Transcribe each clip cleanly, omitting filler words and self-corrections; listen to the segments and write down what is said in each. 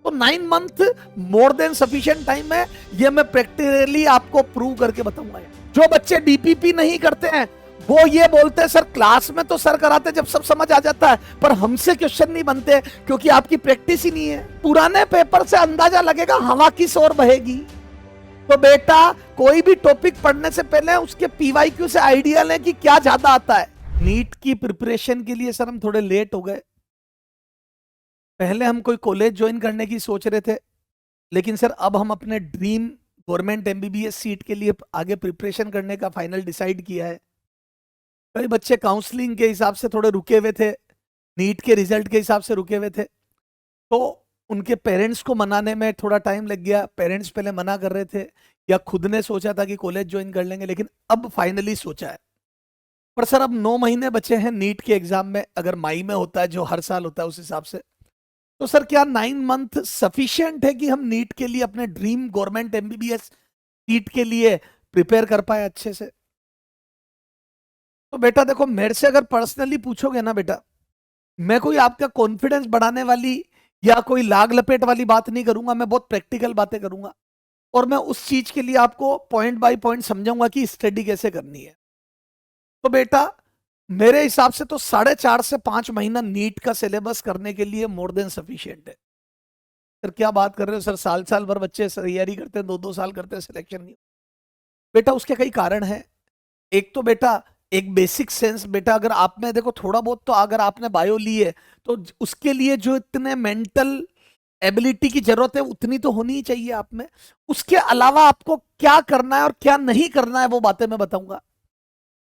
तो 9 month more than sufficient time है, ये मैं प्रैक्टिकली आपको प्रूव करके बताऊंगा। जो बच्चे डीपीपी नहीं करते हैं वो ये बोलते हैं सर क्लास में तो सर कराते जब सब समझ आ जाता है, पर हमसे क्वेश्चन नहीं बनते क्योंकि आपकी प्रैक्टिस ही नहीं है। पुराने पेपर से अंदाजा लगेगा हवा किस ओर बहेगी। तो बेटा कोई भी टॉपिक पढ़ने से पहले उसके पीवाईक्यू से आइडिया लें कि क्या ज्यादा आता है। नीट की प्रिपरेशन के लिए सर हम थोड़े लेट हो गए। पहले हम कोई कॉलेज ज्वाइन करने की सोच रहे थे, लेकिन सर अब हम अपने ड्रीम गवर्नमेंट एमबीबीएस सीट के लिए आगे प्रिपरेशन करने का फाइनल डिसाइड किया है। कई बच्चे काउंसलिंग के हिसाब से थोड़े रुके हुए थे, नीट के रिजल्ट के हिसाब से रुके हुए थे, तो उनके पेरेंट्स को मनाने में थोड़ा टाइम लग गया। पेरेंट्स पहले मना कर रहे थे या खुद ने सोचा था कि कॉलेज ज्वाइन कर लेंगे, लेकिन अब फाइनली सोचा है। पर सर अब 9 महीने बचे हैं नीट के एग्जाम में, अगर मई में होता है जो हर साल होता है उस हिसाब से, तो सर क्या 9 मंथ सफिशिएंट है कि हम नीट के लिए अपने ड्रीम गवर्नमेंट एमबीबीएस सीट के लिए प्रिपेयर कर पाए अच्छे से? तो बेटा देखो, मेरे से अगर पर्सनली पूछोगे ना बेटा, मैं कोई आपका कॉन्फिडेंस बढ़ाने वाली या कोई लाग लपेट वाली बात नहीं करूंगा, मैं बहुत प्रैक्टिकल बातें करूंगा और मैं उस चीज के लिए आपको पॉइंट बाय पॉइंट समझाऊंगा कि स्टडी कैसे करनी है। तो बेटा मेरे हिसाब से तो 4.5 से 5 महीना नीट का सिलेबस करने के लिए मोर देन सफिशिएंट है। सर क्या बात कर रहे हो सर, साल साल भर बच्चे तैयारी करते हैं, 2-2 साल करते हैं, सिलेक्शन नहीं। बेटा उसके कई कारण हैं। एक तो बेटा एक बेसिक सेंस, बेटा अगर आप में देखो थोड़ा बहुत तो अगर आपने बायो ली है तो उसके लिए जो इतने मेंटल एबिलिटी की जरूरत है उतनी तो होनी ही चाहिए आप में। उसके अलावा आपको क्या करना है और क्या नहीं करना है वो बातें मैं बताऊंगा,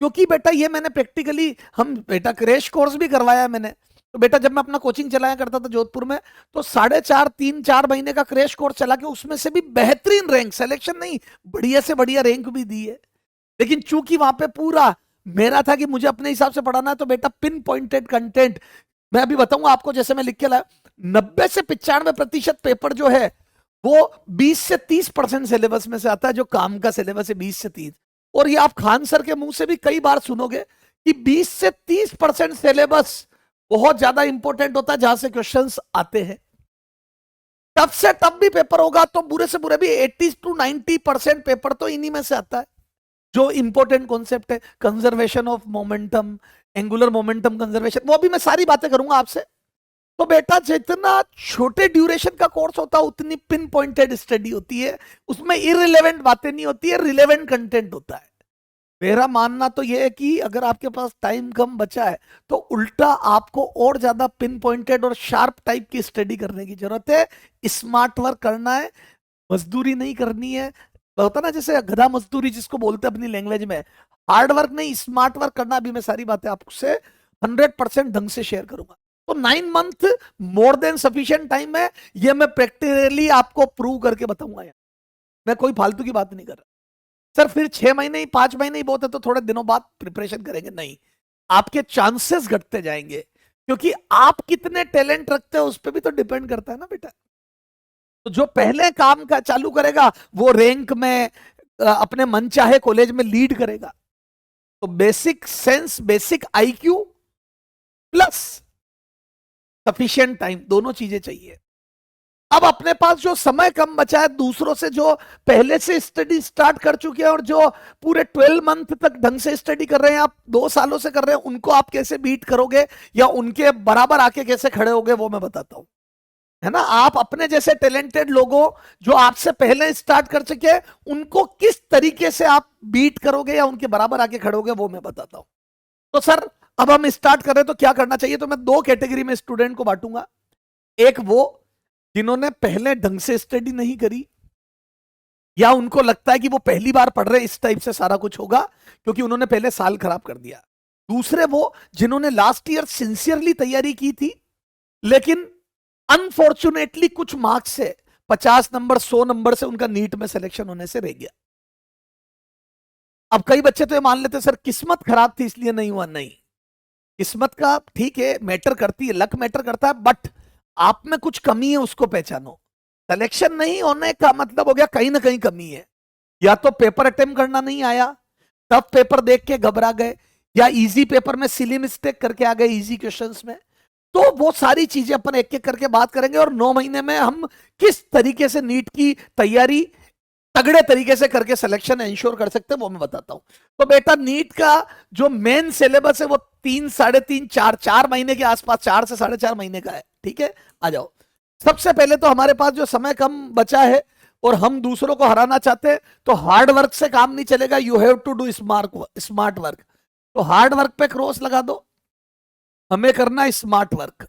क्योंकि बेटा ये मैंने प्रैक्टिकली हम बेटा क्रैश कोर्स भी करवाया है मैंने। तो बेटा जब मैं अपना कोचिंग चलाया करता था जोधपुर में, तो 4.5-3-4 महीने का क्रैश कोर्स चला के उसमें से भी बेहतरीन रैंक, सिलेक्शन नहीं बढ़िया से बढ़िया रैंक भी दी है। लेकिन चूंकि वहां पे पूरा मेरा था कि मुझे अपने हिसाब से पढ़ाना है, तो बेटा पिन पॉइंटेड कंटेंट मैं अभी बताऊंगा आपको। जैसे मैं लिख के लाया 90 से 95% पेपर जो है वो 20 से 30% सिलेबस में से आता है, जो काम का सिलेबस है 20 से 30। और ये आप खान सर के मुंह से भी कई बार सुनोगे कि 20 से 30% सिलेबस बहुत ज्यादा इंपॉर्टेंट होता है जहां से क्वेश्चंस आते हैं। तब से तब भी पेपर होगा तो बुरे से बुरे भी 80 to 90% पेपर तो इन्हीं में से आता है। जो इंपॉर्टेंट कॉन्सेप्ट है conservation of momentum, angular momentum conservation, वो भी मैं सारी बातें करूंगा आपसे। तो बेटा जितना छोटे ड्यूरेशन का कोर्स होता है उतनी पिन पॉइंटेड स्टडी होती है, उसमें इररिलेवेंट बातें नहीं होती है, रिलेवेंट कंटेंट होता है। मेरा मानना तो यह है कि अगर आपके पास टाइम कम बचा है तो उल्टा आपको और ज्यादा पिन पॉइंटेड और शार्प टाइप की स्टडी करने की जरूरत है। स्मार्ट वर्क करना है, मजदूरी नहीं करनी है। होता ना जैसे गधा मजदूरी जिसको बोलते हैं अपनी लैंग्वेज में, हार्ड वर्क नहीं स्मार्ट वर्क करना। अभी मैं सारी बातें आपसे 100% ढंग से शेयर करूंगा। तो 9 month more than sufficient time है, ये मैं प्रैक्टिकली आपको प्रूव करके बताऊंगा यार, मैं कोई फालतू की बात नहीं कर रहा। सर फिर 6 महीने ही 5 महीने ही बहुत है तो थोड़े दिनों बाद प्रिपरेशन करेंगे, नहीं, आपके चांसेस घटते जाएंगे, क्योंकि आप कितने टैलेंट रखते हो उस पर भी तो डिपेंड करता है ना बेटा। तो जो पहले काम का चालू करेगा वो रैंक में अपने मन चाहे कॉलेज में लीड करेगा। तो basic sense, basic IQ plus sufficient time, दोनों चीजें चाहिए। अब अपने पास जो समय कम बचा है, दूसरों से जो पहले से स्टडी स्टार्ट कर चुके हैं और जो पूरे 12 मंथ तक ढंग से स्टडी कर रहे हैं, आप 2 सालों से कर रहे हैं, उनको आप कैसे बीट करोगे या उनके बराबर आके कैसे खड़े होगे वो मैं बताता हूं, है ना। आप अपने जैसे टैलेंटेड लोगों जो आपसे पहले स्टार्ट कर चुके उनको किस तरीके से आप बीट करोगे या उनके बराबर आके खड़े होगे वो मैं बताता हूं। तो सर अब हम स्टार्ट कर रहे हैं तो क्या करना चाहिए, तो मैं 2 कैटेगरी में स्टूडेंट को बांटूंगा। एक वो जिन्होंने पहले ढंग से स्टडी नहीं करी या उनको लगता है कि वो पहली बार पढ़ रहे इस टाइप से सारा कुछ होगा क्योंकि उन्होंने पहले साल खराब कर दिया। दूसरे वो जिन्होंने लास्ट ईयर सिंसियरली तैयारी की थी लेकिन अनफॉर्चुनेटली कुछ मार्क्स से 50 नंबर 100 नंबर से उनका नीट में सिलेक्शन होने से रह गया। अब कई बच्चे तो ये मान लेते सर किस्मत खराब थी इसलिए नहीं हुआ। नहीं, किस्मत का ठीक है मैटर करती है, लक मैटर करता है, बट आप में कुछ कमी है उसको पहचानो। सिलेक्शन नहीं होने का मतलब हो गया कहीं ना कहीं कमी है, या तो पेपर अटेम्प्ट करना नहीं आया, टफ पेपर देख के घबरा गए, या इजी पेपर में सिली मिस्टेक करके आ गए इजी क्वेश्चंस में। तो वो सारी चीजें अपन एक एक करके बात करेंगे और 9 महीने में हम किस तरीके से नीट की तैयारी तगड़े तरीके से करके सिलेक्शन इंश्योर कर सकते हैं वो मैं बताता हूं। तो बेटा नीट का जो मेन सिलेबस है वो 3, 3.5, 4 महीने के आसपास, 4 से 4.5 महीने का है। ठीक है, आ जाओ। सबसे पहले तो हमारे पास जो समय कम बचा है और हम दूसरों को हराना चाहते हैं, तो हार्ड वर्क से काम नहीं चलेगा, you have to do smart work. तो हार्ड वर्क पे क्रॉस लगा दो, हमें करना है smart work.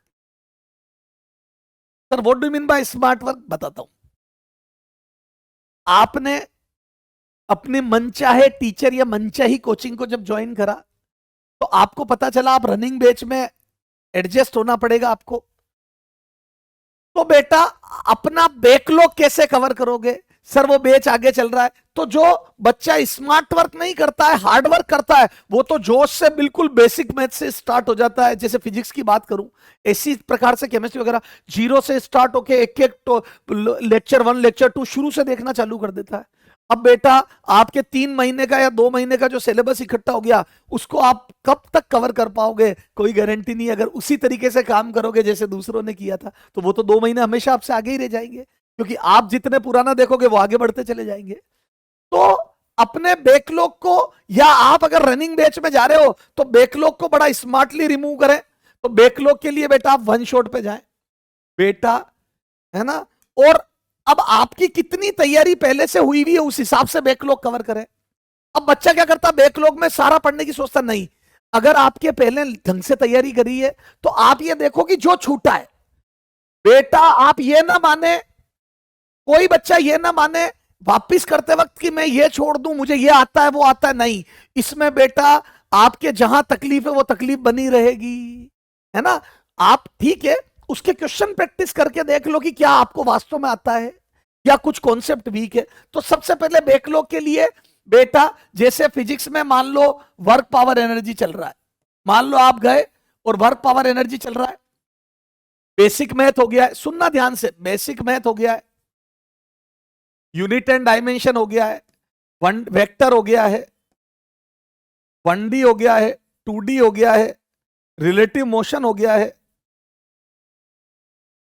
Sir what do mean by smart work, बताता हूं। आपने अपने मनचाहे टीचर या मनचाही कोचिंग को जब ज्वाइन करा, तो आपको पता चला आप रनिंग बैच में एडजस्ट होना पड़ेगा आपको। तो बेटा अपना बैकलॉग कैसे कवर करोगे? सर वो बैच आगे चल रहा है, तो जो बच्चा स्मार्ट वर्क नहीं करता है, हार्ड वर्क करता है, वो तो जोश से बिल्कुल बेसिक मैथ से स्टार्ट हो जाता है। जैसे फिजिक्स की बात करूं, इसी प्रकार से केमिस्ट्री वगैरह जीरो से स्टार्ट होके एक एक तो लेक्चर 1 लेक्चर 2 शुरू से देखना चालू कर देता है। अब बेटा आपके 3 महीने का या 2 महीने का जो सिलेबस इकट्ठा हो गया, उसको आप कब तक कवर कर पाओगे कोई गारंटी नहीं। अगर उसी तरीके से काम करोगे जैसे दूसरों ने किया था, तो वो तो 2 महीने हमेशा आपसे आगे ही रह जाएंगे, क्योंकि आप जितने पुराना देखोगे वो आगे बढ़ते चले जाएंगे। तो अपने बैकलॉग को, या आप अगर रनिंग बैच में जा रहे हो तो बैकलॉग को बड़ा स्मार्टली रिमूव करें। तो बैकलॉग के लिए बेटा आप 1 शॉट पे जाएं बेटा, है ना। और अब आपकी कितनी तैयारी पहले से हुई हुई है उस हिसाब से बैकलॉग कवर करें। अब बच्चा क्या करता है, बैकलॉग में सारा पढ़ने की सोचता नहीं। अगर आपके पहले ढंग से तैयारी करी है तो आप ये देखो कि जो छूटा है बेटा, आप ये ना माने, कोई बच्चा ये ना माने वापिस करते वक्त कि मैं ये छोड़ दूं, मुझे ये आता है वो आता है, नहीं। इसमें बेटा आपके जहां तकलीफ है वो तकलीफ बनी रहेगी, है ना। आप ठीक है उसके क्वेश्चन प्रैक्टिस करके देख लो कि क्या आपको वास्तव में आता है या कुछ कॉन्सेप्ट वीक है। तो सबसे पहले बैकलॉग के लिए बेटा, जैसे फिजिक्स में मान लो वर्क पावर एनर्जी चल रहा है, मान लो आप गए और वर्क पावर एनर्जी चल रहा है, बेसिक मैथ हो गया है, सुनना ध्यान से, बेसिक मैथ हो गया है, यूनिट एंड डायमेंशन हो गया है, वन वेक्टर हो गया है, 1D हो गया है, 2D हो गया है, रिलेटिव मोशन हो गया है,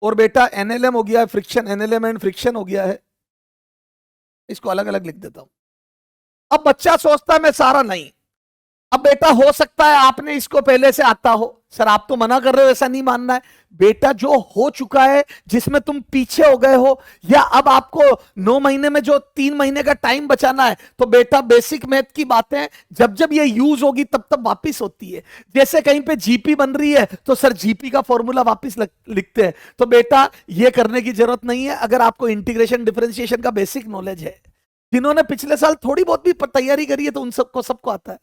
और बेटा एनएलएम हो गया है, फ्रिक्शन, एनएलएम एंड फ्रिक्शन हो गया है। इसको अलग अलग लिख देता हूं। अब बच्चा सोचता है मैं सारा नहीं। अब बेटा हो सकता है आपने इसको पहले से आता हो, सर आप तो मना कर रहे हो, ऐसा नहीं मानना है बेटा। जो हो चुका है, जिसमें तुम पीछे हो गए हो, या अब आपको 9 महीने में जो 3 महीने का टाइम बचाना है, तो बेटा बेसिक मैथ की बातें जब जब ये यूज होगी तब तब वापिस होती है। जैसे कहीं पे जीपी बन रही है तो सर जीपी का फॉर्मूला वापिस लिखते हैं, तो बेटा ये करने की जरूरत नहीं है अगर आपको इंटीग्रेशन डिफरेंशिएशन का बेसिक नॉलेज है। जिन्होंने पिछले साल थोड़ी बहुत भी तैयारी करी है तो उन सबको आता है।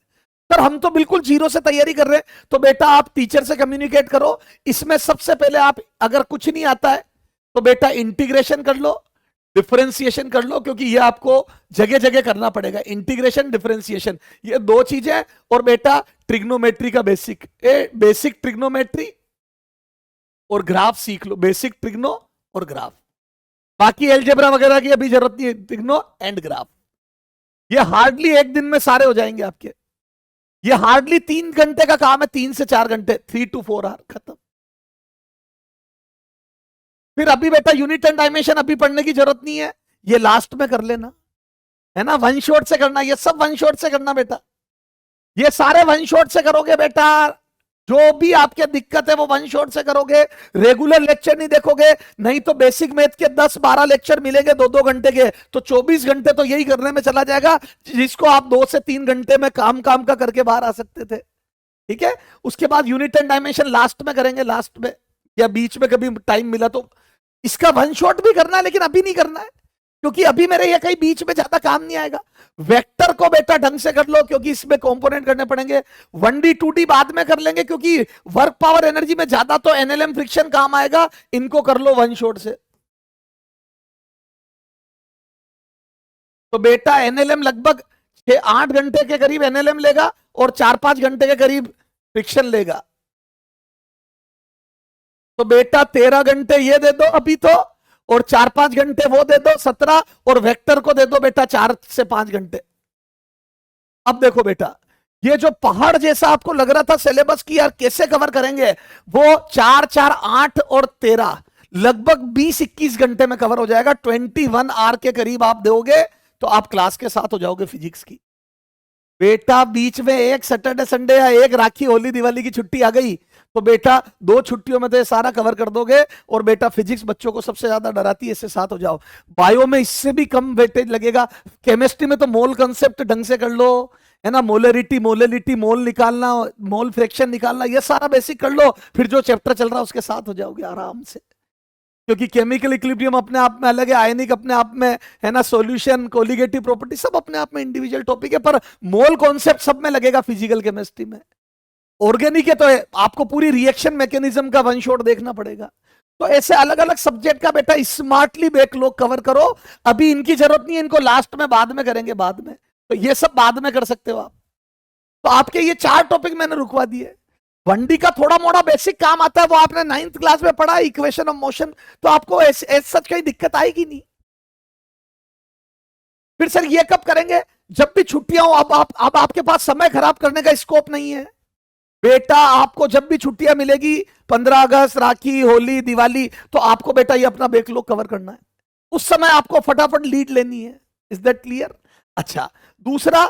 सर हम तो बिल्कुल जीरो से तैयारी कर रहे हैं, तो बेटा आप टीचर से कम्युनिकेट करो। इसमें सबसे पहले आप अगर कुछ नहीं आता है तो बेटा इंटीग्रेशन कर लो, डिफरेंशिएशन कर लो, क्योंकि ये आपको जगह जगह करना पड़ेगा। इंटीग्रेशन डिफरेंशिएशन ये 2 चीजें, और बेटा ट्रिग्नोमेट्री का बेसिक ट्रिग्नोमेट्री और ग्राफ सीख लो, बेसिक ट्रिग्नो और ग्राफ। बाकी एलजेब्रा वगैरह की अभी जरूरत नहीं है, ट्रिग्नो एंड ग्राफ ये हार्डली 1 दिन में सारे हो जाएंगे आपके। ये हार्डली 3 घंटे का काम है, 3 से 4 घंटे, 3 to 4 आवर खत्म। फिर अभी बेटा यूनिट एंड डायमेंशन अभी पढ़ने की जरूरत नहीं है, ये लास्ट में कर लेना, है ना। 1 शॉट से करना, ये सब 1 शॉट से करना बेटा, ये सारे 1 शॉट से करोगे बेटा। जो भी आपके दिक्कत है वो 1 शॉट से करोगे, रेगुलर लेक्चर नहीं देखोगे, नहीं तो बेसिक मैथ के 10-12 लेक्चर मिलेंगे 2-2 घंटे के, तो 24 घंटे तो यही करने में चला जाएगा, जिसको आप 2 से 3 घंटे में काम का करके बाहर आ सकते थे। ठीक है, उसके बाद यूनिट एंड डायमेंशन लास्ट में करेंगे, लास्ट में या बीच में कभी टाइम मिला तो। इसका 1 शॉट भी करना है, लेकिन अभी नहीं करना है, क्योंकि अभी मेरे ये कहीं बीच में ज्यादा काम नहीं आएगा। वेक्टर को बेटा ढंग से कर लो, क्योंकि इसमें कंपोनेंट करने पड़ेंगे। 1D 2D बाद में कर लेंगे, क्योंकि वर्क पावर एनर्जी में ज्यादा तो एनएलएम फ्रिक्शन काम आएगा, इनको कर लो 1 शॉट से। तो बेटा एनएलएम लगभग 6-8 घंटे के करीब एनएलएम लेगा और 4-5 घंटे के करीब फ्रिक्शन लेगा। तो बेटा 13 घंटे ये दे दो अभी तो, और 4-5 घंटे वो दे दो 17, और वेक्टर को दे दो बेटा 4 से 5 घंटे। अब देखो बेटा ये जो पहाड़ जैसा आपको लग रहा था सिलेबस की यार कैसे कवर करेंगे, वो 4 4 8 और 13 लगभग 20-21 घंटे में कवर हो जाएगा। 21 आवर के करीब आप दोगे तो आप क्लास के साथ हो जाओगे फिजिक्स की। बेटा बीच में एक सैटरडे संडे या एक राखी होली दिवाली की छुट्टी आ गई तो बेटा 2 छुट्टियों में तो ये सारा कवर कर दोगे। और बेटा फिजिक्स बच्चों को सबसे ज्यादा डराती है, इससे साथ हो जाओ। बायो में इससे भी कम वेटेज लगेगा। केमिस्ट्री में तो मोल कंसेप्ट ढंग से कर लो, है ना, मोलरिटी मोलरिटी मोल निकालना, मोल फ्रैक्शन निकालना, ये सारा बेसिक कर लो, फिर जो चैप्टर चल रहा है उसके साथ हो जाओगे आराम से। क्योंकि केमिकल इक्विलिब्रियम अपने आप में अलग है, आयनिक अपने आप में, है ना, सॉल्यूशन कोलिगेटिव प्रॉपर्टी सब अपने आप में इंडिविजुअल टॉपिक है, पर मोल कॉन्सेप्ट सब में लगेगा फिजिकल केमिस्ट्री में। ऑर्गेनिक है तो आपको पूरी रिएक्शन मैकेनिज्म का वन शॉट देखना पड़ेगा। तो ऐसे अलग अलग सब्जेक्ट का बेटा स्मार्टली बैकलॉग कवर करो। अभी इनकी जरूरत नहीं है, इनको लास्ट में बाद में करेंगे, बाद में, तो ये सब बाद में कर सकते हो आप। तो आपके ये 4 टॉपिक मैंने रुकवा दिए। 1D का थोड़ा मोड़ा बेसिक काम आता है, वो आपने 9th क्लास में पढ़ा, इक्वेशन ऑफ मोशन, तो आपको सच कहीं दिक्कत आएगी नहीं। फिर सर ये कब करेंगे, जब भी छुट्टियां हो। अब आपके पास समय खराब करने का स्कोप नहीं है बेटा। आपको जब भी छुट्टियां मिलेगी, 15 अगस्त, राखी, होली, दिवाली, तो आपको बेटा ये अपना बैकलॉग कवर करना है। उस समय आपको फटाफट लीड लेनी है। Is that clear? अच्छा, दूसरा,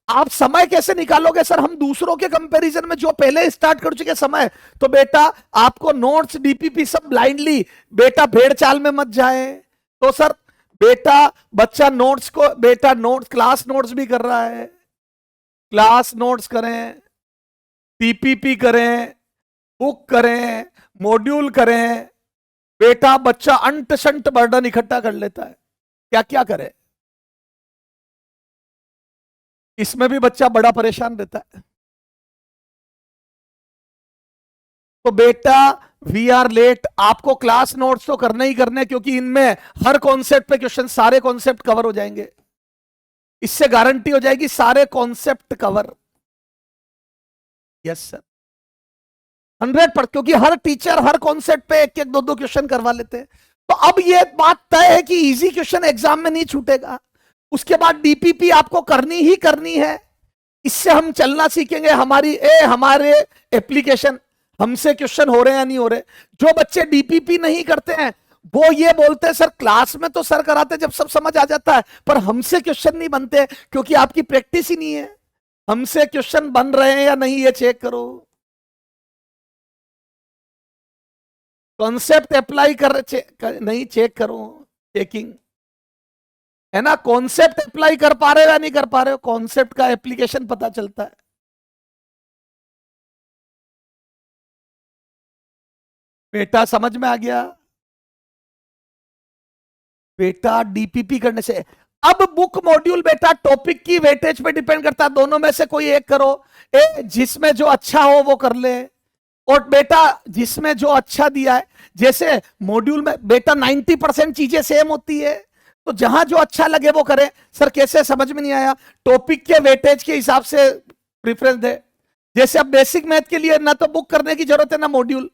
आप समय कैसे निकालोगे सर? हम दूसरों के कंपैरिजन में जो पहले स्टार्ट कर चुके समय, तो बेटा आपको नोट्स डीपीपी सब ब्लाइंडली, बेटा भेड़ चाल में मत जाए। तो सर बेटा बच्चा नोट्स को, बेटा नोट्स, क्लास नोट्स भी कर रहा है, क्लास नोट्स करें, पीपीपी करें, बुक करें, मॉड्यूल करें। बेटा बच्चा अंट शंट बर्डन इकट्ठा कर लेता है, क्या क्या करे, इसमें भी बच्चा बड़ा परेशान रहता है। तो बेटा वी आर लेट, आपको क्लास नोट्स तो करने ही करने, क्योंकि इनमें हर कॉन्सेप्ट पे क्वेश्चन, सारे कॉन्सेप्ट कवर हो जाएंगे। इससे गारंटी हो जाएगी सारे कॉन्सेप्ट कवर। यस सर, 100%, क्योंकि हर टीचर हर कॉन्सेप्ट पे एक एक 2 क्वेश्चन करवा लेते हैं। तो अब ये बात तय है कि इजी क्वेश्चन एग्जाम में नहीं छूटेगा। उसके बाद डीपीपी आपको करनी ही करनी है। इससे हम चलना सीखेंगे, हमारे एप्लीकेशन, हमसे क्वेश्चन हो रहे हैं या नहीं हो रहे। जो बच्चे डीपीपी नहीं करते हैं वो ये बोलते हैं सर क्लास में तो सर कराते जब सब समझ आ जाता है, पर हमसे क्वेश्चन नहीं बनते, क्योंकि आपकी प्रैक्टिस ही नहीं है। हमसे क्वेश्चन बन रहे हैं या नहीं ये चेक करो। कॉन्सेप्ट अप्लाई नहीं, चेक करो, चेकिंग, है ना। कॉन्सेप्ट अप्लाई कर पा रहे हो या नहीं कर पा रहे हो, कॉन्सेप्ट का एप्लीकेशन पता चलता है। बेटा समझ में आ गया? बेटा डीपीपी करने से, अब बुक मॉड्यूल बेटा टॉपिक की वेटेज पे डिपेंड करता है, दोनों में से कोई एक करो। जिसमें जो अच्छा हो वो कर ले। और बेटा जिसमें जो अच्छा दिया है, जैसे मॉड्यूल में बेटा 90% चीजें सेम होती है, तो जहां जो अच्छा लगे वो करें। सर कैसे, समझ में नहीं आया? टॉपिक के वेटेज के हिसाब से प्रेफरेंस दे। जैसे अब बेसिक मैथ के लिए ना तो बुक करने की जरूरत है ना मॉड्यूल।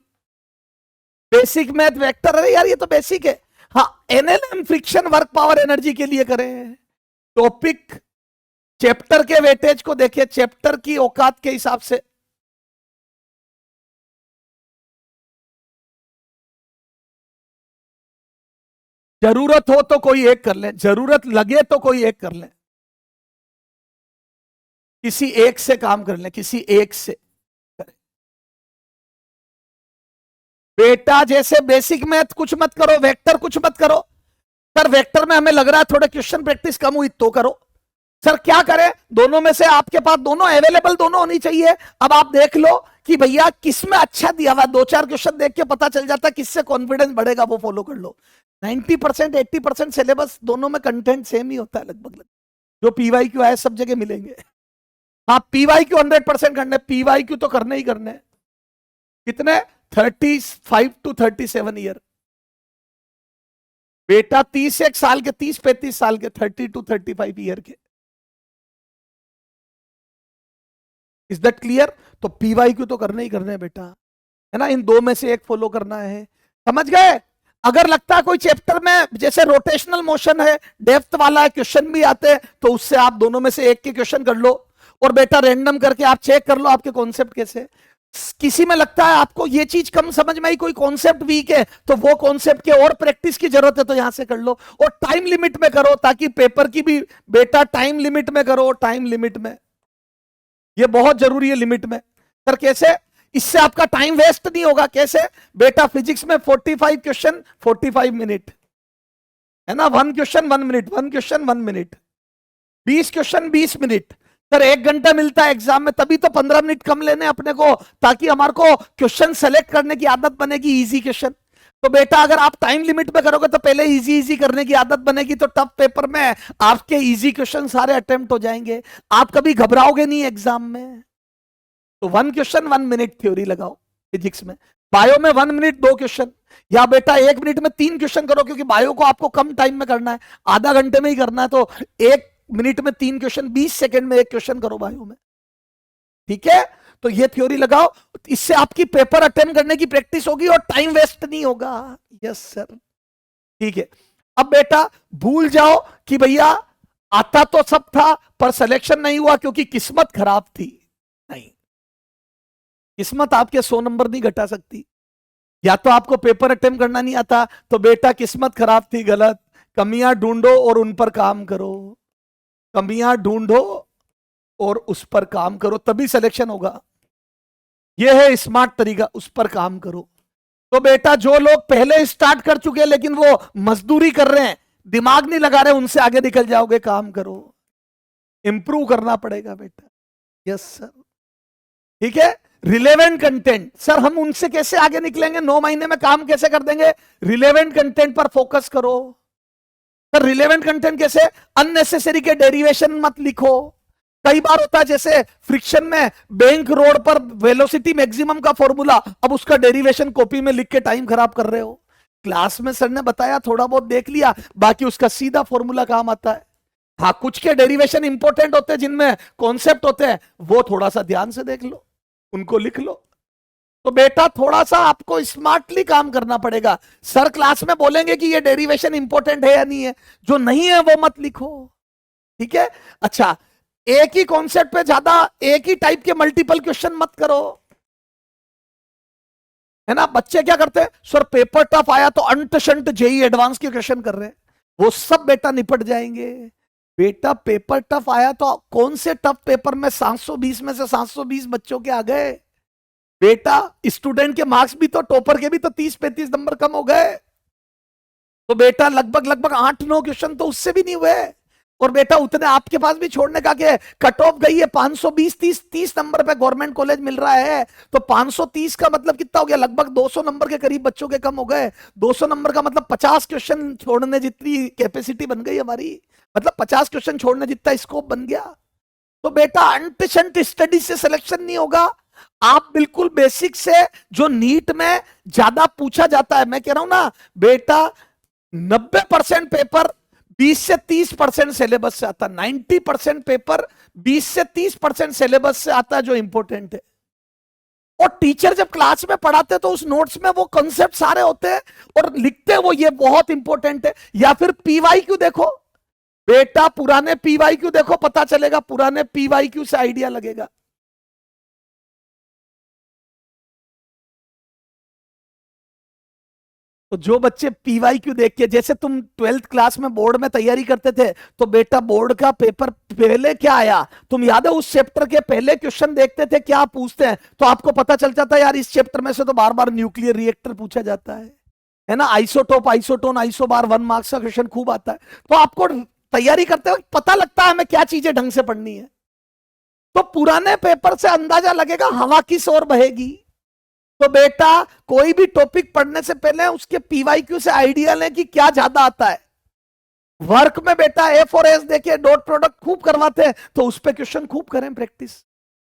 बेसिक मैथ वेक्टर, अरे यार ये तो बेसिक है। हाँ, NLM friction work power energy के लिए करें। टॉपिक चैप्टर के वेटेज को देखिए, चैप्टर की औकात के हिसाब से। जरूरत हो तो कोई एक कर ले, जरूरत लगे तो कोई एक कर ले, किसी एक से काम कर ले, किसी एक से करें। बेटा जैसे बेसिक मैथ कुछ मत करो, वेक्टर कुछ मत करो। सर वेक्टर में हमें लग रहा है थोड़ा क्वेश्चन प्रैक्टिस कम हुई, तो करो। सर क्या करें, दोनों में से आपके पास दोनों अवेलेबल, दोनों होनी चाहिए। अब आप देख लो कि भैया किस में अच्छा दिया हुआ, 2-4 क्वेश्चन देख के पता चल जाता है किससे कॉन्फिडेंस बढ़ेगा, वो फॉलो कर लो। 90% 80% सिलेबस दोनों में कंटेंट सेम ही होता है लगभग। जो पीवाईक्यू आए सब जगह मिलेंगे। हाँ पीवाईक्यू 100% करने, पीवाईक्यू तो करने ही करने। कितने? 35 to 37 ईयर। बेटा 31 साल के, 30-35 साल के, 30 to 35 ईयर के। Is that clear? तो पीवाईक्यू तो करने ही करने हैं बेटा, है ना। इन 2 में से एक फॉलो करना है, समझ गए? अगर लगता है कोई चैप्टर में जैसे रोटेशनल मोशन है, डेप्थ वाला क्वेश्चन भी आते हैं, तो उससे आप दोनों में से एक के क्वेश्चन कर लो। और बेटा रैंडम करके आप चेक कर लो आपके कॉन्सेप्ट कैसे। किसी में लगता है आपको ये चीज कम समझ में आई, कोई कॉन्सेप्ट वीक है, तो वो कॉन्सेप्ट के और प्रैक्टिस की जरूरत है तो यहां से कर लो। और टाइम लिमिट में करो ताकि पेपर की भी बेटा टाइम लिमिट में करो, टाइम लिमिट में, ये बहुत जरूरी है लिमिट में। सर कैसे? इससे आपका टाइम वेस्ट नहीं होगा। कैसे बेटा? फिजिक्स में 45 क्वेश्चन 45 मिनट है ना, 1 question 1 minute, 1 question 1 minute, 20 question 20 minute. Sir 1 घंटा मिलता है एग्जाम में, तभी तो 15 मिनट कम लेने अपने को, ताकि हमारे को क्वेश्चन सेलेक्ट करने की आदत बनेगी, इजी क्वेश्चन। तो बेटा अगर आप टाइम लिमिट में करोगे तो पहले इजी इजी करने की आदत बनेगी, तो टफ पेपर में आपके इजी क्वेश्चन सारे अटेम्प्ट हो जाएंगे, आप कभी घबराओगे नहीं एग्जाम में। तो 1 क्वेश्चन 1 मिनट थ्योरी लगाओ फिजिक्स में। बायो में 1 मिनट 2 क्वेश्चन, या बेटा 1 मिनट में 3 क्वेश्चन करो, क्योंकि बायो को आपको कम टाइम में करना है, आधा घंटे में ही करना है, तो 1 मिनट में 3 क्वेश्चन, 20 सेकंड में 1 क्वेश्चन करो बायो में। ठीक है, तो ये थ्योरी लगाओ, इससे आपकी पेपर अटेम्प्ट करने की प्रैक्टिस होगी और टाइम वेस्ट नहीं होगा। यस सर, ठीक है। अब बेटा भूल जाओ कि भैया आता तो सब था पर सिलेक्शन नहीं हुआ क्योंकि किस्मत खराब थी। नहीं, किस्मत आपके 100 नंबर नहीं घटा सकती। या तो आपको पेपर अटेम्प्ट करना नहीं आता तो बेटा किस्मत खराब थी, गलत। कमियां ढूंढो और उन पर काम करो, कमियां ढूंढो और उस पर काम करो, तभी सिलेक्शन होगा। यह है स्मार्ट तरीका, उस पर काम करो। तो बेटा जो लोग पहले स्टार्ट कर चुके हैं लेकिन वो मजदूरी कर रहे हैं, दिमाग नहीं लगा रहे, उनसे आगे निकल जाओगे। काम करो, इंप्रूव करना पड़ेगा बेटा। यस सर, ठीक है। रिलेवेंट कंटेंट, सर हम उनसे कैसे आगे निकलेंगे, 9 महीने में काम कैसे कर देंगे? रिलेवेंट कंटेंट पर फोकस करो। सर रिलेवेंट कंटेंट कैसे? अननेसेसरी के डेरिवेशन मत लिखो। कई बार होता है जैसे फ्रिक्शन में बैंक रोड पर वेलोसिटी मैक्सिमम का फॉर्मूला, अब उसका डेरिवेशन कॉपी में लिख के टाइम खराब कर रहे हो। क्लास में सर ने बताया, थोड़ा बहुत देख लिया, बाकी उसका सीधा फॉर्मूला काम आता है। हाँ, कुछ के डेरिवेशन इंपॉर्टेंट होते हैं, जिनमें कॉन्सेप्ट होते हैं, वो थोड़ा सा ध्यान से देख लो, उनको लिख लो। तो बेटा थोड़ा सा आपको स्मार्टली काम करना पड़ेगा। सर क्लास में बोलेंगे कि ये डेरिवेशन इंपॉर्टेंट है या नहीं है, जो नहीं है वो मत लिखो। ठीक है, अच्छा एक ही कॉन्सेप्ट पे ज्यादा एक ही टाइप के मल्टीपल क्वेश्चन मत करो, है ना। बच्चे क्या करते हैं, सर पेपर टफ आया तो अंट शंट जेई एडवांस के क्वेश्चन कर रहे हैं, वो सब बेटा निपट जाएंगे। बेटा पेपर टफ आया तो कौन से टफ पेपर में 720 में से 720 बच्चों के आ गए? बेटा स्टूडेंट के मार्क्स भी तो, टॉपर के भी तो 30-35 नंबर कम हो गए। तो बेटा लगभग 8-9 क्वेश्चन तो उससे भी नहीं हुए। और बेटा उतने आपके पास भी छोड़ने का क्या है, कट ऑफ गई है 520, 30 नंबर पे गवर्नमेंट कॉलेज मिल रहा है, तो 530 का मतलब कितना हो गया, लगभग 200 नंबर के करीब बच्चों के कम हो गए। 200 नंबर का मतलब 50 क्वेश्चन छोड़ने जितनी कैपेसिटी बन गई हमारी, मतलब 50 क्वेश्चन छोड़ने जितना स्कोप बन गया। तो बेटा अंट शंट स्टडी से सिलेक्शन नहीं होगा। आप बिल्कुल बेसिक से, जो नीट में ज्यादा पूछा जाता है, मैं कह रहा हूं ना बेटा 90% पेपर 20 से 30% सिलेबस से आता है, 90% पेपर 20 से 30% सिलेबस से आता है जो इंपॉर्टेंट है। और टीचर जब क्लास में पढ़ाते हैं तो उस नोट्स में वो कॉन्सेप्ट सारे होते हैं और लिखते हैं वो, ये बहुत इंपॉर्टेंट है। या फिर पीवाईक्यू देखो बेटा, पुराने पीवाईक्यू देखो, पता चलेगा, पुराने पीवाईक्यू से आइडिया लगेगा। तो जो बच्चे पीवाईक्यू देख के, जैसे तुम 12th क्लास में बोर्ड में तैयारी करते थे, तो बेटा बोर्ड का पेपर पहले क्या आया, तुम याद है उस चैप्टर के पहले क्वेश्चन देखते थे क्या पूछते हैं, तो आपको पता चल जाता है यार इस चैप्टर में से तो बार बार न्यूक्लियर रिएक्टर पूछा जाता है ना, आइसोटोप, आइसोटोन, आइसोबार, 1 मार्क्स का क्वेश्चन खूब आता है। तो आपको तैयारी करते वक्त पता लगता है हमें क्या चीजें ढंग से पढ़नी है। तो पुराने पेपर से अंदाजा लगेगा हवा किस ओर बहेगी। तो बेटा कोई भी टॉपिक पढ़ने से पहले उसके पीवाईक्यू से आइडिया लें कि क्या ज्यादा आता है। वर्क में बेटा एफ और एस देखिए, डॉट प्रोडक्ट खूब करवाते हैं, तो उस पर क्वेश्चन खूब करें प्रैक्टिस।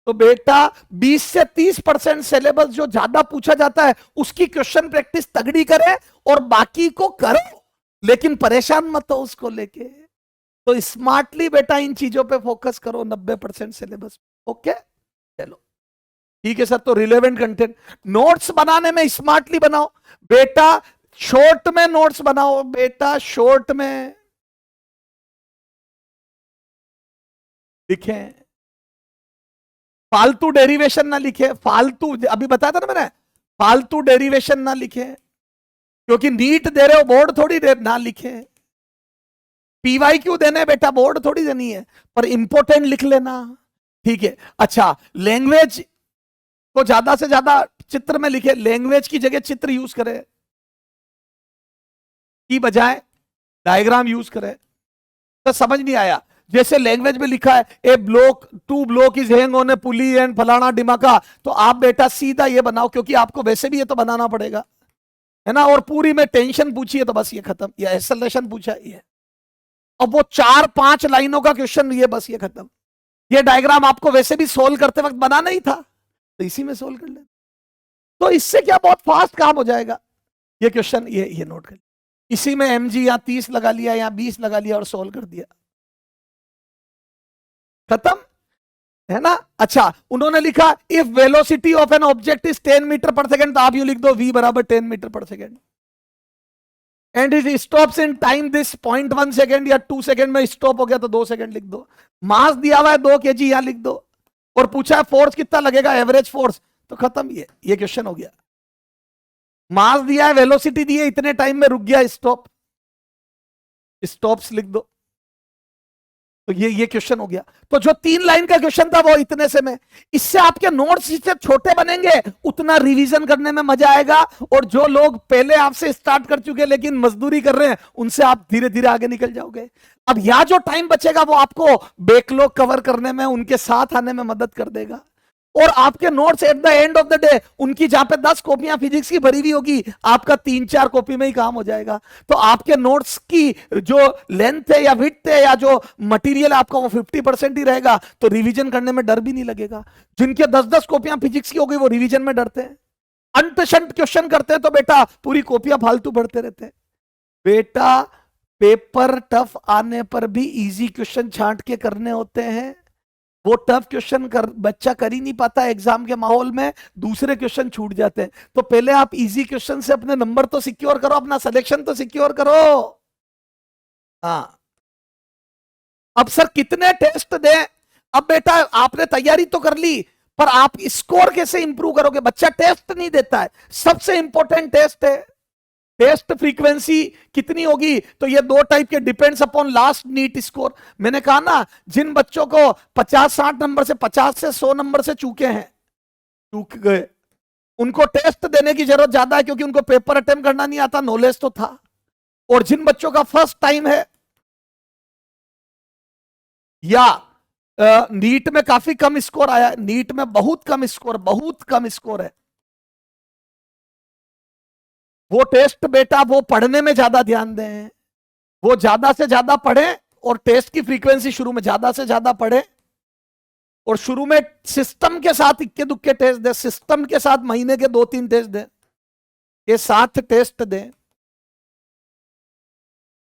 तो बेटा 20 से 30% सिलेबस जो ज्यादा पूछा जाता है उसकी क्वेश्चन प्रैक्टिस तगड़ी करें और बाकी को करो, लेकिन परेशान मत हो उसको लेके। तो स्मार्टली बेटा इन चीजों पे फोकस करो, 90% सिलेबस। ओके चलो ठीक है सर। तो रिलेवेंट कंटेंट, नोट्स बनाने में स्मार्टली बनाओ बेटा, शॉर्ट में नोट्स बनाओ बेटा, शॉर्ट में लिखें। फालतू डेरिवेशन ना लिखे, फालतू, अभी बताया था ना मैंने, फालतू डेरिवेशन ना लिखे, क्योंकि नीट दे रहे हो, बोर्ड थोड़ी दे ना लिखे। पीवाई क्यों देने बेटा, बोर्ड थोड़ी देनी है, पर इंपोर्टेंट लिख लेना, ठीक है। अच्छा, लैंग्वेज को ज्यादा से ज्यादा चित्र में लिखे, लैंग्वेज की जगह चित्र यूज करे की बजाय डायग्राम यूज करे। तो समझ नहीं आया, जैसे लैंग्वेज में लिखा है A block, two block is hang on a pulley and फलाना डिमाका, तो आप बेटा सीधा ये बनाओ, क्योंकि आपको वैसे भी ये तो बनाना पड़ेगा, है ना। और पूरी में टेंशन पूछी है तो बस ये खत्म, या एक्सेलरेशन पूछा ये, अब वो 4-5 लाइनों का क्वेश्चन, ये बस ये खत्म। ये डायग्राम आपको वैसे भी सोल्व करते वक्त बनाना ही था, तो इसी में सोल्व कर ले, तो इससे क्या बहुत फास्ट काम हो जाएगा। ये क्वेश्चन ये नोट कर, इसी में mg या 30 लगा लिया या 20 लगा लिया और सोल्व कर दिया, खत्म, है ना। अच्छा, उन्होंने लिखा if velocity of an object is 10 meter पर सेकेंड, तो आप यू लिख दो v बराबर 10 मीटर पर second, and it stops in time this 0.1 second या 2 सेकेंड में स्टॉप हो गया तो 2 सेकेंड लिख दो। मास दिया हुआ है 2 kg, यहां लिख दो, और पूछा है फोर्स कितना लगेगा, एवरेज फोर्स, तो खत्म, ये क्वेश्चन हो गया। मास दिया है, वेलोसिटी दी है, इतने टाइम में रुक गया, स्टॉप, स्टॉप्स लिख दो, तो ये क्वेश्चन हो गया। तो जो 3 लाइन का क्वेश्चन था वो इतने से में, इससे आपके नोट्स जितने छोटे बनेंगे उतना रिवीजन करने में मजा आएगा, और जो लोग पहले आपसे स्टार्ट कर चुके लेकिन मजदूरी कर रहे हैं, उनसे आप धीरे धीरे आगे निकल जाओगे। अब यह जो टाइम बचेगा वो आपको बैकलॉग कवर करने में, उनके साथ आने में मदद कर देगा, और आपके notes at the end of the day, उनकी जहां पे 10 कॉपियां फिजिक्स की भरी हुई होगी, आपका 3-4 कॉपी में ही काम हो जाएगा। तो आपके नोट्स की जो लेंथ है या विड्थ है या जो मटेरियल आपका वो 50% ही रहेगा, तो रिवीजन करने में डर भी नहीं लगेगा। जिनके 10-10 कॉपियां फिजिक्स की हो गई वो रिवीजन में डरते हैं, अंत शंत क्वेश्चन करते हैं, तो बेटा पूरी कॉपियां फालतू भरते रहते हैं। बेटा पेपर टफ आने पर भी इजी क्वेश्चन छांट के करने होते हैं, वो टफ क्वेश्चन बच्चा कर ही नहीं पाता एग्जाम के माहौल में, दूसरे क्वेश्चन छूट जाते हैं। तो पहले आप इजी क्वेश्चन से अपने नंबर तो सिक्योर करो, अपना सिलेक्शन तो सिक्योर करो। हाँ, अब सर कितने टेस्ट दें, अब बेटा आपने तैयारी तो कर ली, पर आप स्कोर कैसे इंप्रूव करोगे। बच्चा टेस्ट नहीं देता है, सबसे इंपॉर्टेंट टेस्ट है, टेस्ट फ्रीक्वेंसी कितनी होगी, तो ये 2 टाइप के, depends upon last NEET score. मैंने कहा ना, जिन बच्चों को 50-60 नंबर से, 50 से 100 नंबर से चूक गए, उनको टेस्ट देने की जरूरत ज्यादा है, क्योंकि उनको पेपर अटेम्प्ट करना नहीं आता, नॉलेज तो था। और जिन बच्चों का फर्स्ट टाइम है या नीट में काफी कम स्कोर आया, नीट में बहुत कम स्कोर है, वो टेस्ट बेटा वो पढ़ने में ज्यादा ध्यान दें, वो ज्यादा से ज्यादा पढ़ें, और टेस्ट की फ्रीक्वेंसी शुरू में ज्यादा से ज्यादा पढ़ें, और शुरू में सिस्टम के साथ इक्के दुक्के टेस्ट दें, सिस्टम के साथ महीने के 2-3 टेस्ट दें, ये 7 टेस्ट दें,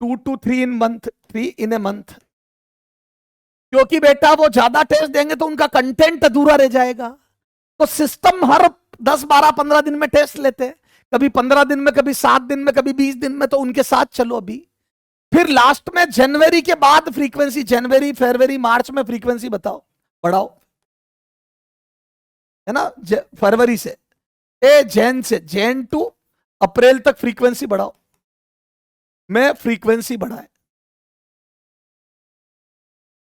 2 to 3 in a month, क्योंकि बेटा वो ज्यादा टेस्ट देंगे तो उनका कंटेंट अधूरा रह जाएगा। तो सिस्टम हर 10-12-15 दिन में टेस्ट लेते हैं, कभी 15 दिन में, कभी 7 दिन में, कभी 20 दिन में, तो उनके साथ चलो अभी। फिर लास्ट में जनवरी के बाद फ्रीक्वेंसी, जनवरी फरवरी मार्च में फ्रीक्वेंसी बताओ, बढ़ाओ, है ना। फरवरी से जैन टू अप्रैल तक फ्रीक्वेंसी बढ़ाओ, मैं फ्रीक्वेंसी बढ़ाए।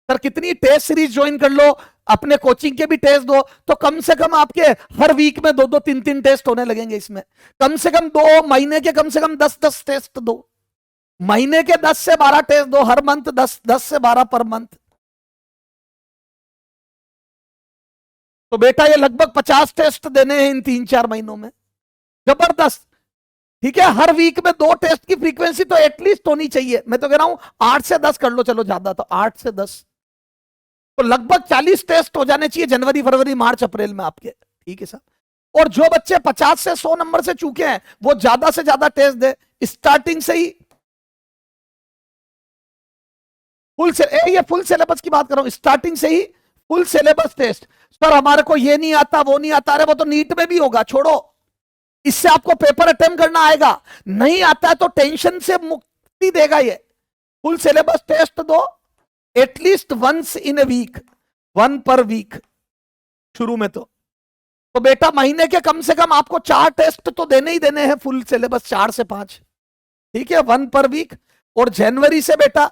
सर कितनी टेस्ट सीरीज ज्वाइन कर लो, अपने कोचिंग के भी टेस्ट दो, तो कम से कम आपके हर वीक में 2-2, 3-3 टेस्ट होने लगेंगे। इसमें कम से कम 2 महीने के कम से कम 10-10 टेस्ट दो, महीने के 10 से 12 टेस्ट दो, हर मंथ 10 से 12 पर मंथ, तो बेटा ये लगभग 50 टेस्ट देने हैं इन 3-4 महीनों में, जबरदस्त। ठीक है, हर वीक में 2 टेस्ट की फ्रीक्वेंसी तो एटलीस्ट होनी चाहिए। मैं तो कह रहा हूं 8 से 10 कर लो, चलो ज्यादा तो 8 से 10, तो लगभग 40 टेस्ट हो जाने चाहिए जनवरी फरवरी मार्च अप्रैल में आपके। ठीक है साहब। और जो बच्चे 50 से 100 नंबर से चूके हैं वो ज्यादा से ज्यादा टेस्ट दे, स्टार्टिंग से ही ये फुल सिलेबस की बात कर रहा हूं, स्टार्टिंग से ही फुल सिलेबस टेस्ट। सर हमारे को ये नहीं आता, वो नहीं आता, अरे वो तो नीट में भी होगा, छोड़ो, इससे आपको पेपर अटेम्प्ट करना आएगा। नहीं आता है तो टेंशन से मुक्ति देगा ये। फुल सिलेबस टेस्ट दो, at least once in a week, 1 per week, शुरू में तो बेटा महीने के कम से कम आपको 4 टेस्ट तो देने ही देने हैं, फुल सिलेबस 4 से 5, ठीक है, 1 पर वीक। और जनवरी से बेटा,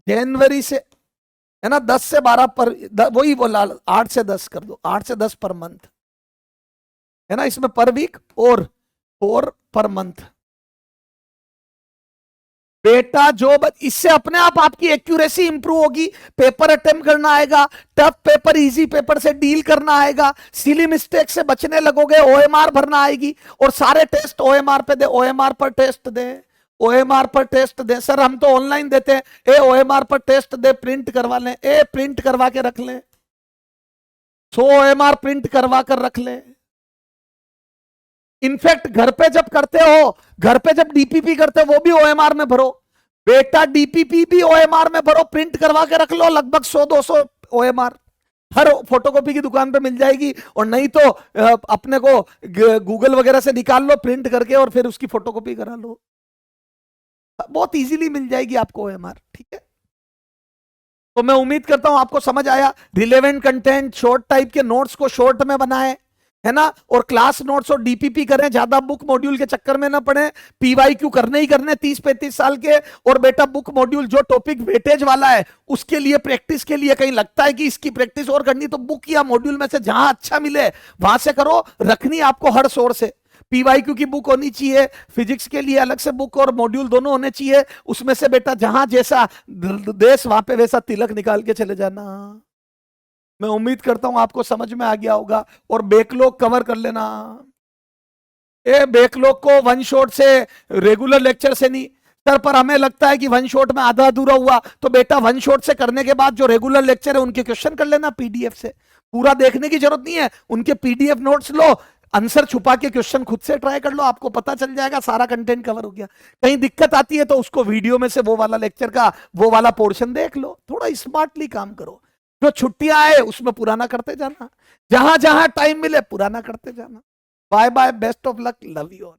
जनवरी से है ना 10 से 12 पर, वही बोला 8 से 10 कर दो, 8 से 10 पर मंथ है ना, इसमें पर वीक और 4 पर मंथ। बेटा जो इससे अपने आप आपकी एक्यूरेसी इंप्रूव होगी, पेपर अटेम्प्ट करना आएगा, टफ पेपर इजी पेपर से डील करना आएगा, सिली मिस्टेक से बचने लगोगे, ओएमआर भरना आएगी। और सारे टेस्ट ओएमआर पे दे, ओएमआर पर टेस्ट दे, ओएमआर पर टेस्ट दे। सर हम तो ऑनलाइन देते हैं, ए ओएमआर पर टेस्ट दे, प्रिंट करवा लें, ए प्रिंट करवा के रख लें, 100 ओएमआर प्रिंट करवा कर रख लें। इनफैक्ट घर पे जब करते हो, घर पे जब डीपीपी करते हो वो भी ओएमआर में भरो बेटा, डीपीपी भी ओएमआर में भरो, प्रिंट करवा के रख लो, लगभग 100-200 ओएमआर हर फोटोकॉपी की दुकान पे मिल जाएगी। और नहीं तो अपने को गूगल वगैरह से निकाल लो प्रिंट करके और फिर उसकी फोटोकॉपी करा लो, बहुत इजीली मिल जाएगी आपको ओएमआर, ठीक है। तो मैं उम्मीद करता हूं आपको समझ आया। रिलेवेंट कंटेंट, शॉर्ट टाइप के नोट्स को शॉर्ट में बनाएं, है ना, और क्लास नोट्स और डीपीपी करें, ज्यादा बुक मॉड्यूल के चक्कर में ना पड़े। पीवाईक्यू करने ही करने 30-35 साल के। और बेटा बुक मॉड्यूल जो टॉपिक वेटेज वाला है उसके लिए, प्रैक्टिस के लिए, कहीं लगता है कि इसकी प्रैक्टिस और करनी, तो बुक या मॉड्यूल में से जहां अच्छा मिले वहां से करो। रखनी आपको हर सोर्स से, पीवाईक्यू की बुक होनी चाहिए, फिजिक्स के लिए अलग से बुक और मॉड्यूल दोनों होने चाहिए। उसमें से बेटा जहां जैसा देश वहां पे वैसा तिलक निकाल के चले जाना। मैं उम्मीद करता हूं आपको समझ में आ गया होगा। और बैकलॉग कवर कर लेना, ए बैकलॉग को वन शॉट से, रेगुलर लेक्चर से नहीं। सर पर हमें लगता है कि वन शॉट में आधा अधूरा हुआ, तो बेटा वन शॉट से करने के बाद जो रेगुलर लेक्चर है उनके क्वेश्चन कर लेना पीडीएफ से, पूरा देखने की जरूरत नहीं है। उनके पीडीएफ नोट्स लो, आंसर छुपा के क्वेश्चन खुद से ट्राई कर लो, आपको पता चल जाएगा सारा कंटेंट कवर हो गया। कहीं दिक्कत आती है तो उसको वीडियो में से वो वाला लेक्चर का वो वाला पोर्शन देख लो। थोड़ा स्मार्टली काम करो, जो छुट्टियां आए उसमें पुराना करते जाना, जहां जहां टाइम मिले पुराना करते जाना। Bye bye, best of luck, love you all.